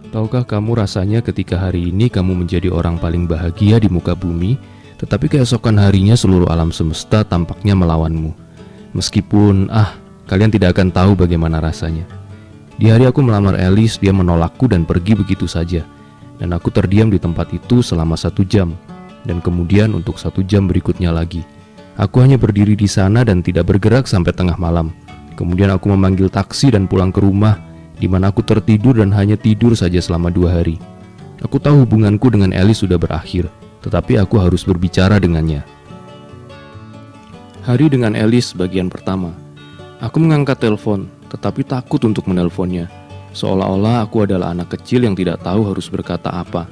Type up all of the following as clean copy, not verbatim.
Tahukah kamu rasanya ketika hari ini kamu menjadi orang paling bahagia di muka bumi, tetapi keesokan harinya seluruh alam semesta tampaknya melawanmu. Meskipun, kalian tidak akan tahu bagaimana rasanya. Di hari aku melamar Alice, dia menolakku dan pergi begitu saja. Dan aku terdiam di tempat itu selama 1 jam. Dan kemudian untuk 1 jam berikutnya lagi. Aku hanya berdiri di sana dan tidak bergerak sampai tengah malam. Kemudian aku memanggil taksi dan pulang ke rumah, di mana aku tertidur dan hanya tidur saja selama 2 hari. Aku tahu hubunganku dengan Alice sudah berakhir, tetapi aku harus berbicara dengannya. Hari dengan Alice bagian pertama. Aku mengangkat telepon, tetapi takut untuk menelponnya. Seolah-olah aku adalah anak kecil yang tidak tahu harus berkata apa.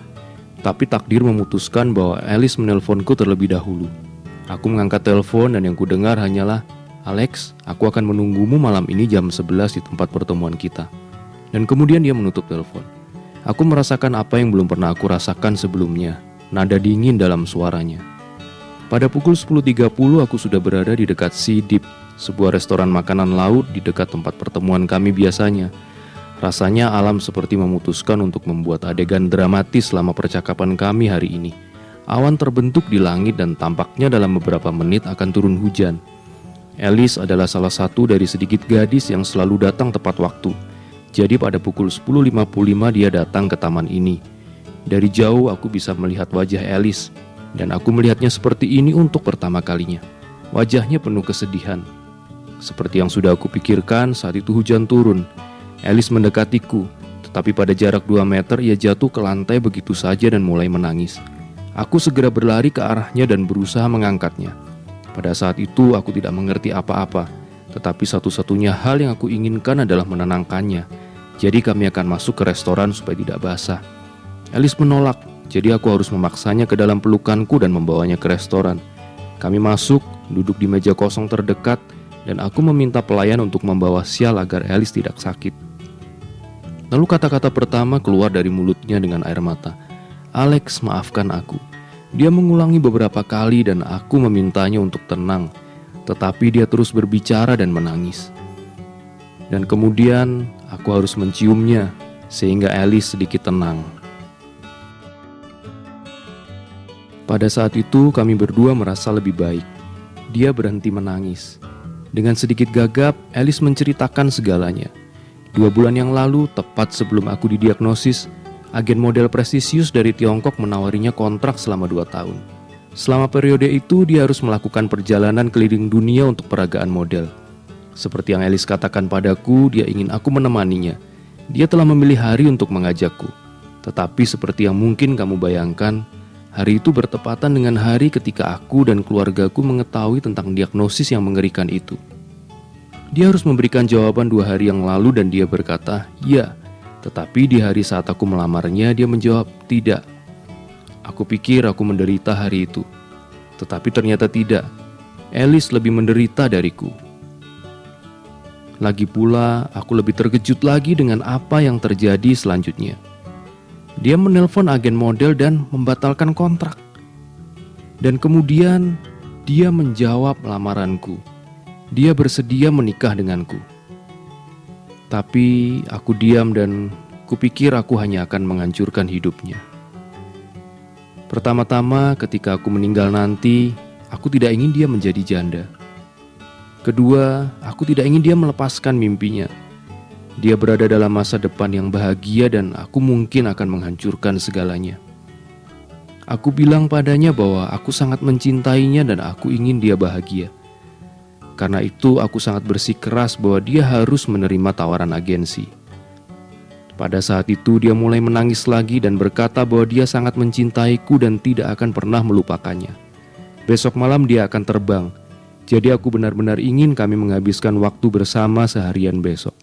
Tapi takdir memutuskan bahwa Alice menelponku terlebih dahulu. Aku mengangkat telepon dan yang kudengar hanyalah, "Alex, aku akan menunggumu malam ini jam 11 di tempat pertemuan kita." Dan kemudian dia menutup telepon. Aku merasakan apa yang belum pernah aku rasakan sebelumnya, nada dingin dalam suaranya. Pada pukul 10.30 aku sudah berada di dekat Sea Deep, sebuah restoran makanan laut di dekat tempat pertemuan kami biasanya. Rasanya alam seperti memutuskan untuk membuat adegan dramatis selama percakapan kami hari ini. Awan terbentuk di langit dan tampaknya dalam beberapa menit akan turun hujan. Alice adalah salah satu dari sedikit gadis yang selalu datang tepat waktu. Jadi pada pukul 10.55 dia datang ke taman ini. Dari jauh aku bisa melihat wajah Alice, dan aku melihatnya seperti ini untuk pertama kalinya. Wajahnya penuh kesedihan. Seperti yang sudah aku pikirkan, saat itu hujan turun. Alice mendekatiku, tetapi pada jarak 2 meter ia jatuh ke lantai begitu saja dan mulai menangis. Aku segera berlari ke arahnya dan berusaha mengangkatnya. Pada saat itu aku tidak mengerti apa-apa, tetapi satu-satunya hal yang aku inginkan adalah menenangkannya. Jadi kami akan masuk ke restoran supaya tidak basah. Alice menolak, jadi aku harus memaksanya ke dalam pelukanku dan membawanya ke restoran. Kami masuk, duduk di meja kosong terdekat, dan aku meminta pelayan untuk membawa sial agar Alice tidak sakit. Lalu kata-kata pertama keluar dari mulutnya dengan air mata. "Alex, maafkan aku." Dia mengulangi beberapa kali dan aku memintanya untuk tenang, tetapi dia terus berbicara dan menangis. Dan kemudian aku harus menciumnya sehingga Alice sedikit tenang. Pada saat itu kami berdua merasa lebih baik. Dia berhenti menangis. Dengan sedikit gagap, Alice menceritakan segalanya. 2 bulan yang lalu, tepat sebelum aku didiagnosis, agen model prestisius dari Tiongkok menawarinya kontrak selama 2 tahun. Selama periode itu, dia harus melakukan perjalanan keliling dunia untuk peragaan model. Seperti yang Alice katakan padaku, dia ingin aku menemaninya. Dia telah memilih hari untuk mengajakku. Tetapi seperti yang mungkin kamu bayangkan, hari itu bertepatan dengan hari ketika aku dan keluargaku mengetahui tentang diagnosis yang mengerikan itu. Dia harus memberikan jawaban 2 hari yang lalu dan dia berkata, "Ya." Tetapi di hari saat aku melamarnya, dia menjawab, "Tidak." Aku pikir aku menderita hari itu. Tetapi ternyata tidak. Alice lebih menderita dariku. Lagi pula, aku lebih terkejut lagi dengan apa yang terjadi selanjutnya. Dia menelpon agen model dan membatalkan kontrak. Dan kemudian, dia menjawab lamaranku. Dia bersedia menikah denganku. Tapi aku diam dan kupikir aku hanya akan menghancurkan hidupnya. Pertama-tama, ketika aku meninggal nanti, aku tidak ingin dia menjadi janda. Kedua, aku tidak ingin dia melepaskan mimpinya. Dia berada dalam masa depan yang bahagia dan aku mungkin akan menghancurkan segalanya. Aku bilang padanya bahwa aku sangat mencintainya dan aku ingin dia bahagia. Karena itu aku sangat bersikeras bahwa dia harus menerima tawaran agensi. Pada saat itu dia mulai menangis lagi dan berkata bahwa dia sangat mencintaiku dan tidak akan pernah melupakannya. Besok malam dia akan terbang. Jadi aku benar-benar ingin kami menghabiskan waktu bersama seharian besok.